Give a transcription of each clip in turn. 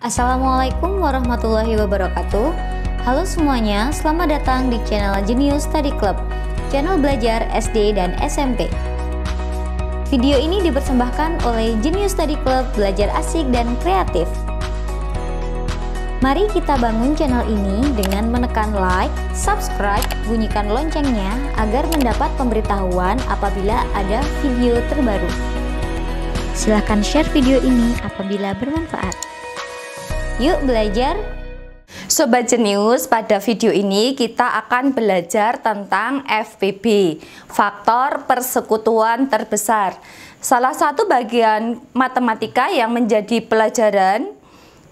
Assalamualaikum warahmatullahi wabarakatuh. Halo semuanya, selamat datang di channel Genius Study Club, channel belajar SD dan SMP. Video ini dipersembahkan oleh Genius Study Club, belajar asik dan kreatif. Mari kita bangun channel ini dengan menekan like, subscribe, bunyikan loncengnya agar mendapat pemberitahuan apabila ada video terbaru. Silahkan share video ini apabila bermanfaat. Yuk belajar. Sobat Jenius, pada video ini kita akan belajar tentang FPB, faktor persekutuan terbesar. Salah satu bagian matematika yang menjadi pelajaran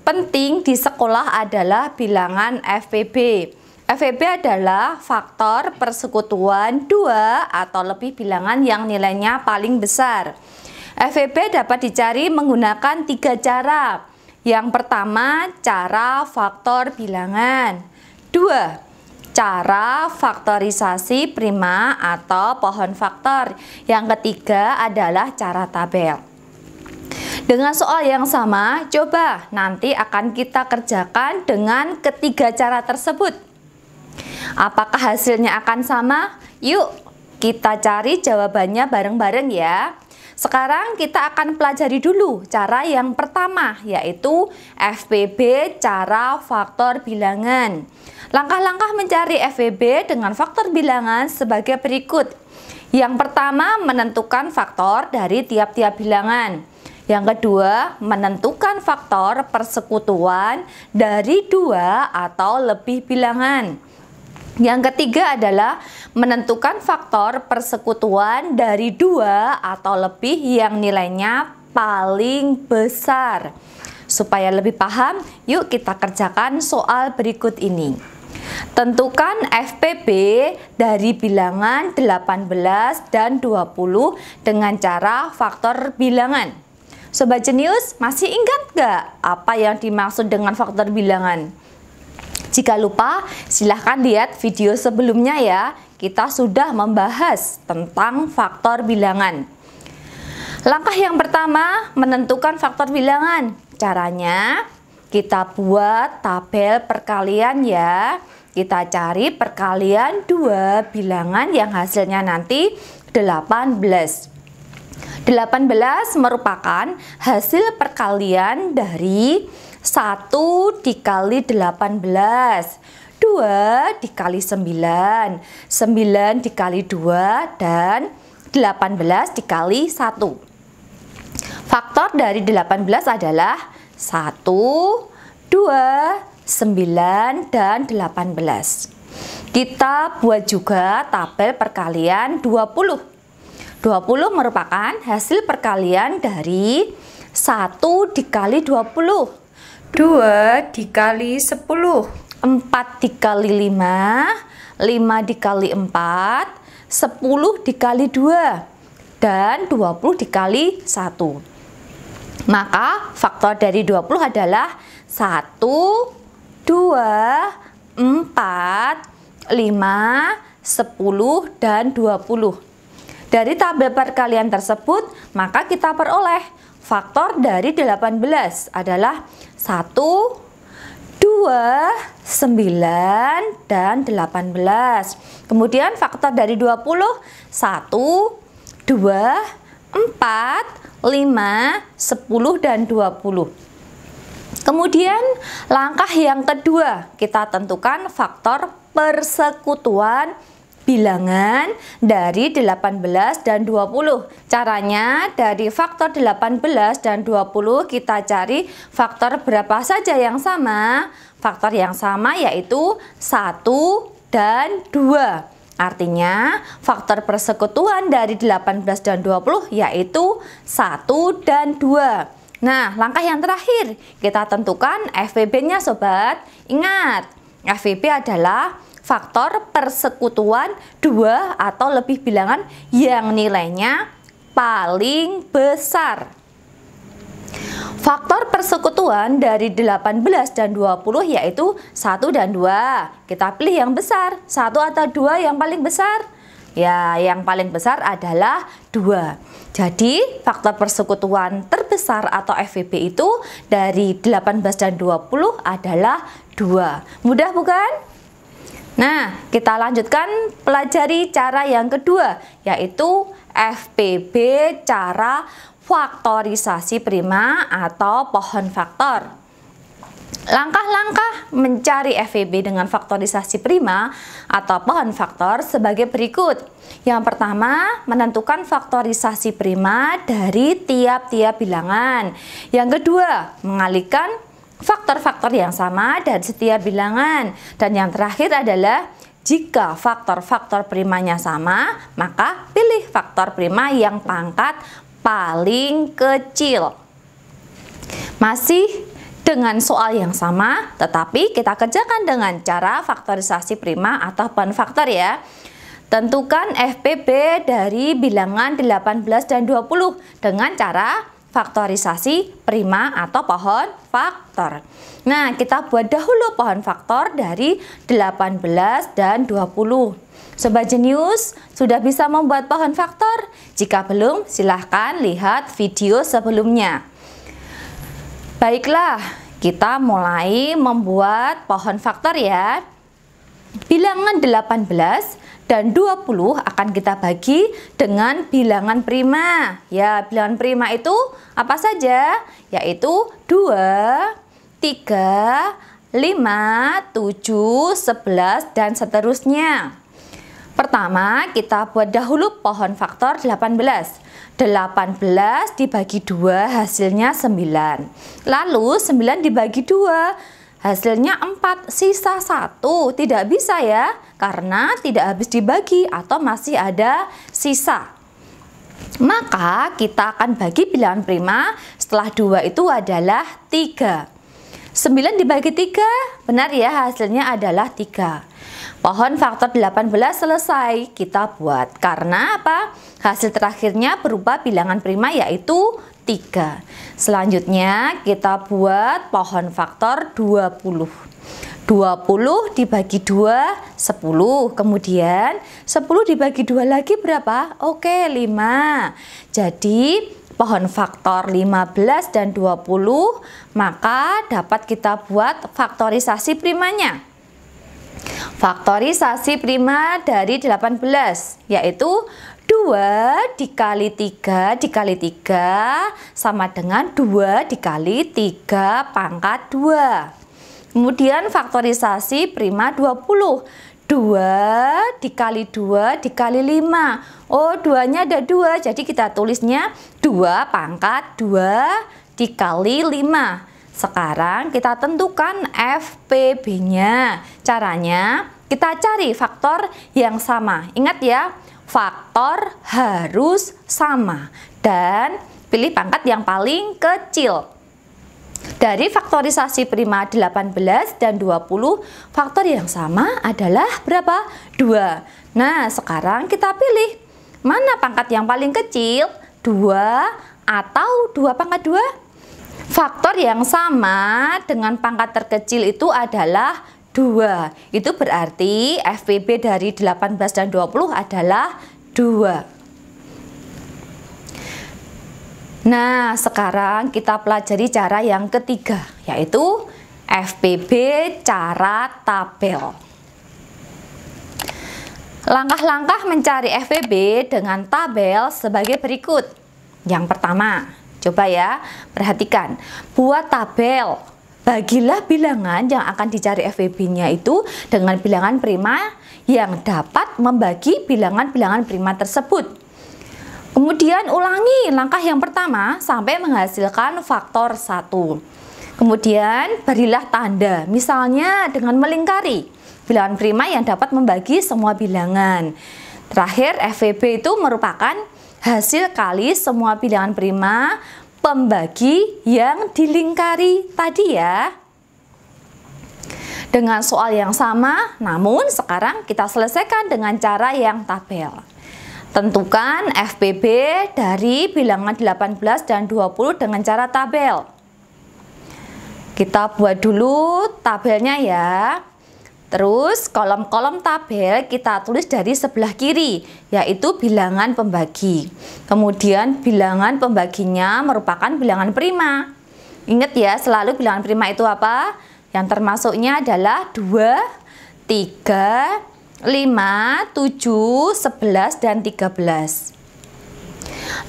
penting di sekolah adalah bilangan FPB. FPB adalah faktor persekutuan dua atau lebih bilangan yang nilainya paling besar. FPB dapat dicari menggunakan 3 cara. Yang pertama, cara faktor bilangan. 2, cara faktorisasi prima atau pohon faktor. Yang ketiga adalah cara tabel. Dengan soal yang sama, coba nanti akan kita kerjakan dengan ketiga cara tersebut. Apakah hasilnya akan sama? Yuk, kita cari jawabannya bareng-bareng ya. Sekarang kita akan pelajari dulu cara yang pertama, yaitu FPB cara faktor bilangan. Langkah-langkah mencari FPB dengan faktor bilangan sebagai berikut. Yang pertama, menentukan faktor dari tiap-tiap bilangan. Yang kedua, menentukan faktor persekutuan dari 2 atau lebih bilangan. Yang ketiga adalah menentukan faktor persekutuan dari 2 atau lebih yang nilainya paling besar. Supaya lebih paham, yuk kita kerjakan soal berikut ini. Tentukan FPB dari bilangan 18 dan 20 dengan cara faktor bilangan. Sobat Jenius, masih ingat gak apa yang dimaksud dengan faktor bilangan? Jika lupa, silahkan lihat video sebelumnya ya. Kita sudah membahas tentang faktor bilangan. Langkah yang pertama, menentukan faktor bilangan. Caranya, kita buat tabel perkalian ya. Kita cari perkalian 2 bilangan yang hasilnya nanti 18. 18 merupakan hasil perkalian dari 1 dikali 18, 2 dikali 9, 9 dikali 2, dan 18 dikali 1. Faktor dari 18 adalah 1, 2, 9, dan 18. Kita buat juga tabel perkalian 20. 20 merupakan hasil perkalian dari 1 dikali 20. 2 dikali 10, 4 dikali 5, 5 dikali 4, 10 dikali 2, dan 20 dikali 1. Maka faktor dari 20 adalah 1, 2, 4, 5, 10, dan 20. Dari tabel perkalian tersebut, maka kita peroleh faktor dari 18 adalah 1, 2, 9, dan 18. Kemudian faktor dari 20, 1, 2, 4, 5, 10, dan 20. Kemudian langkah yang kedua, kita tentukan faktor persekutuan bilangan dari 18 dan 20. Caranya dari faktor 18 dan 20 kita cari faktor berapa saja yang sama. Faktor yang sama yaitu 1 dan 2. Artinya faktor persekutuan dari 18 dan 20 yaitu 1 dan 2. Nah, langkah yang terakhir kita tentukan FPB-nya sobat. Ingat, FPB adalah faktor persekutuan 2 atau lebih bilangan yang nilainya paling besar. Faktor persekutuan dari 18 dan 20 yaitu 1 dan 2. Kita pilih yang besar, 1 atau 2 yang paling besar? Ya, yang paling besar adalah 2. Jadi, faktor persekutuan terbesar atau FVB itu dari 18 dan 20 adalah 2. Mudah bukan? Nah, kita lanjutkan pelajari cara yang kedua, yaitu FPB cara faktorisasi prima atau pohon faktor. Langkah-langkah mencari FVB dengan faktorisasi prima atau pohon faktor sebagai berikut. Yang pertama, menentukan faktorisasi prima dari tiap-tiap bilangan. Yang kedua, mengalihkan faktor-faktor yang sama dari setiap bilangan. Dan yang terakhir adalah jika faktor-faktor primanya sama, maka pilih faktor prima yang pangkat paling kecil. Masih dengan soal yang sama, tetapi kita kerjakan dengan cara faktorisasi prima atau pohon faktor ya. Tentukan FPB dari bilangan 18 dan 20 dengan cara faktorisasi prima atau pohon faktor. Nah, kita buat dahulu pohon faktor dari 18 dan 20. Sobat jenius, sudah bisa membuat pohon faktor? Jika belum, silahkan lihat video sebelumnya. Baiklah, kita mulai membuat pohon faktor ya. Bilangan 18 dan 20 akan kita bagi dengan bilangan prima. Ya, bilangan prima itu apa saja? Yaitu 2, 3, 5, 7, 11, dan seterusnya. Pertama, kita buat dahulu pohon faktor 18. 18 dibagi 2 hasilnya 9. Lalu 9 dibagi 2 hasilnya 4, sisa 1. Tidak bisa ya, karena tidak habis dibagi atau masih ada sisa. Maka kita akan bagi bilangan prima setelah 2 itu adalah 3. 9 dibagi 3, benar ya, hasilnya adalah 3. Pohon faktor 18 selesai kita buat. Karena apa? Hasil terakhirnya berupa bilangan prima yaitu 3. Selanjutnya kita buat pohon faktor 20. 20 dibagi 2, 10. Kemudian 10 dibagi 2 lagi berapa? Oke, 5. Jadi pohon faktor 15 dan 20, maka dapat kita buat faktorisasi primanya. Faktorisasi prima dari 18 yaitu 2 dikali 3 dikali 3 sama dengan 2 dikali 3 pangkat 2. Kemudian faktorisasi prima 20. 2 dikali 2 dikali 5. Oh, 2-nya ada 2, jadi kita tulisnya 2 pangkat 2 dikali 5. Sekarang kita tentukan FPB-nya. Caranya kita cari faktor yang sama. Ingat ya, faktor harus sama. Dan pilih pangkat yang paling kecil. Dari faktorisasi prima 18 dan 20, faktor yang sama adalah berapa? 2. Nah, sekarang kita pilih. Mana pangkat yang paling kecil? 2 atau 2 pangkat 2? Faktor yang sama dengan pangkat terkecil itu adalah 2. Itu berarti FPB dari 18 dan 20 adalah 2. Nah, sekarang kita pelajari cara yang ketiga, yaitu FPB cara tabel. Langkah-langkah mencari FPB dengan tabel sebagai berikut. Yang pertama, coba ya, perhatikan. Buat tabel. Bagilah bilangan yang akan dicari FVB-nya itu dengan bilangan prima yang dapat membagi bilangan-bilangan prima tersebut. Kemudian ulangi langkah yang pertama sampai menghasilkan faktor 1. Kemudian berilah tanda, misalnya dengan melingkari bilangan prima yang dapat membagi semua bilangan. Terakhir, FVB itu merupakan hasil kali semua bilangan prima pembagi yang dilingkari tadi ya. Dengan soal yang sama, namun sekarang kita selesaikan dengan cara yang tabel. Tentukan FPB dari bilangan 18 dan 20 dengan cara tabel. Kita buat dulu tabelnya ya. Terus kolom-kolom tabel kita tulis dari sebelah kiri, yaitu bilangan pembagi. Kemudian bilangan pembaginya merupakan bilangan prima. Ingat ya, selalu bilangan prima itu apa? Yang termasuknya adalah 2, 3, 5, 7, 11, dan 13.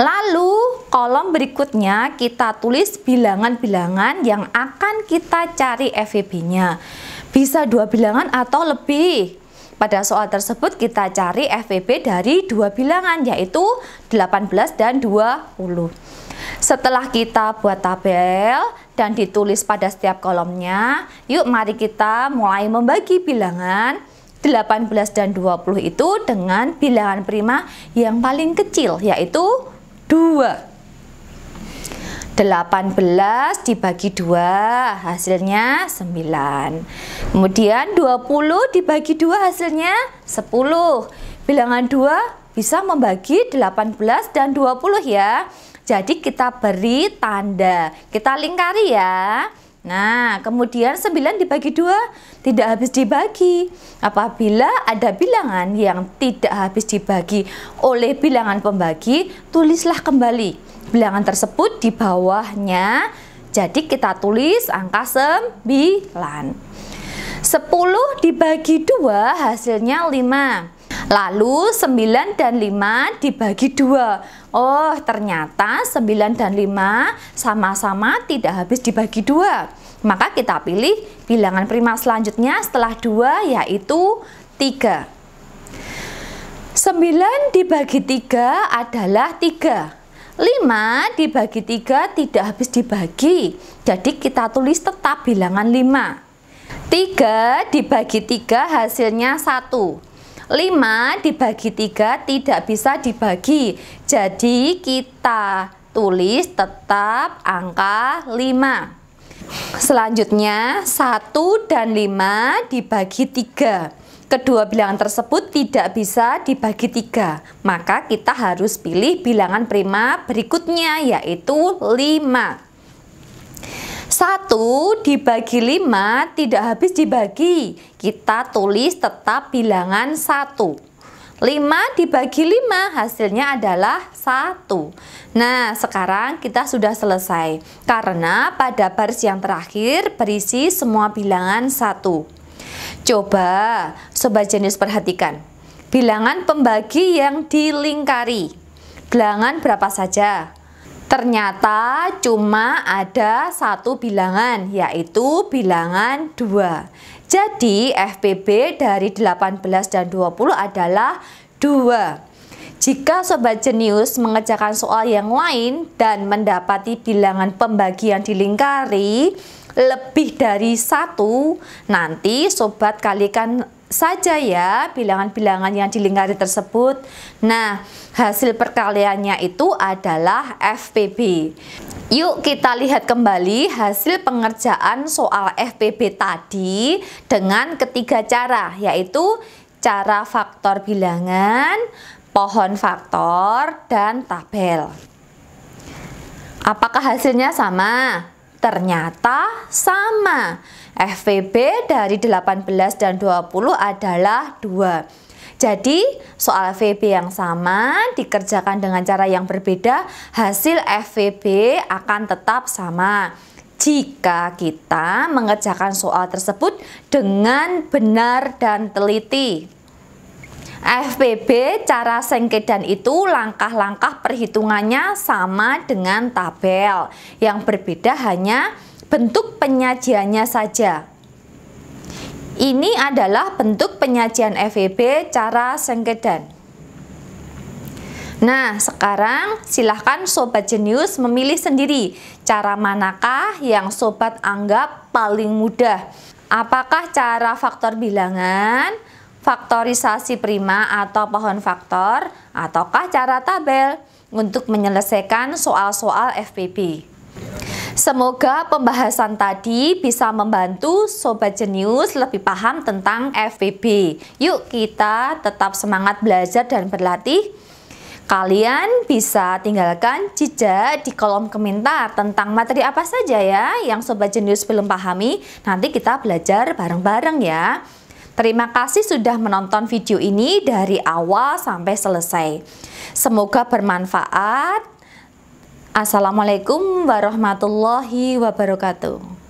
Lalu kolom berikutnya kita tulis bilangan-bilangan yang akan kita cari FVB-nya. Bisa 2 bilangan atau lebih. Pada soal tersebut kita cari FVB dari 2 bilangan, yaitu 18 dan 20. Setelah kita buat tabel dan ditulis pada setiap kolomnya, yuk mari kita mulai membagi bilangan 18 dan 20 itu dengan bilangan prima yang paling kecil, yaitu 2. 18 dibagi 2 hasilnya 9. Kemudian 20 dibagi 2 hasilnya 10. Bilangan 2 bisa membagi 18 dan 20 ya. Jadi kita beri tanda, kita lingkari ya. Nah, kemudian 9 dibagi 2 tidak habis dibagi. Apabila ada bilangan yang tidak habis dibagi oleh bilangan pembagi, tulislah kembali bilangan tersebut di bawahnya. Jadi kita tulis angka 9. 10 dibagi 2 hasilnya 5. Lalu 9 dan 5 dibagi 2. Oh, ternyata 9 dan 5 sama-sama tidak habis dibagi 2. Maka kita pilih bilangan prima selanjutnya setelah 2, yaitu 3. 9 dibagi 3 adalah 3. 5 dibagi 3 tidak habis dibagi. Jadi kita tulis tetap bilangan 5. 3 dibagi 3 hasilnya 1. 5 dibagi 3 tidak bisa dibagi. Jadi kita tulis tetap angka 5. Selanjutnya 1 dan 5 dibagi 3. Kedua bilangan tersebut tidak bisa dibagi 3. Maka kita harus pilih bilangan prima berikutnya, yaitu 5. 1 dibagi 5 tidak habis dibagi. Kita tulis tetap bilangan 1. 5 dibagi 5 hasilnya adalah 1. Nah, sekarang kita sudah selesai. Karena pada baris yang terakhir berisi semua bilangan 1. Coba Sobat Jenius perhatikan. Bilangan pembagi yang dilingkari. Bilangan berapa saja? Ternyata cuma ada 1 bilangan, yaitu bilangan 2. Jadi FVB dari 18 dan 20 adalah 2. Jika Sobat Jenius mengerjakan soal yang lain dan mendapati bilangan pembagi yang dilingkari lebih dari 1, nanti Sobat kalikan saja ya bilangan-bilangan yang dilingkari tersebut. Nah, hasil perkaliannya itu adalah FVB. Yuk kita lihat kembali hasil pengerjaan soal FVB tadi dengan ketiga cara, yaitu cara faktor bilangan, pohon faktor, dan tabel. Apakah hasilnya sama? Ternyata sama. FVB dari 18 dan 20 adalah 2. Jadi, soal FVB yang sama dikerjakan dengan cara yang berbeda, hasil FVB akan tetap sama jika kita mengerjakan soal tersebut dengan benar dan teliti. FVB cara sengkedan itu langkah-langkah perhitungannya sama dengan tabel. Yang berbeda hanya bentuk penyajiannya saja. Ini adalah bentuk penyajian FVB cara sengkedan. Nah, sekarang silahkan Sobat Jenius memilih sendiri cara manakah yang Sobat anggap paling mudah. Apakah cara faktor bilangan, faktorisasi prima atau pohon faktor, ataukah cara tabel untuk menyelesaikan soal-soal FVB. Semoga pembahasan tadi bisa membantu Sobat Jenius lebih paham tentang FVB. Yuk kita tetap semangat belajar dan berlatih. Kalian bisa tinggalkan jejak di kolom komentar tentang materi apa saja ya yang Sobat Jenius belum pahami. Nanti kita belajar bareng-bareng ya. Terima kasih sudah menonton video ini dari awal sampai selesai. Semoga bermanfaat. Assalamualaikum warahmatullahi wabarakatuh.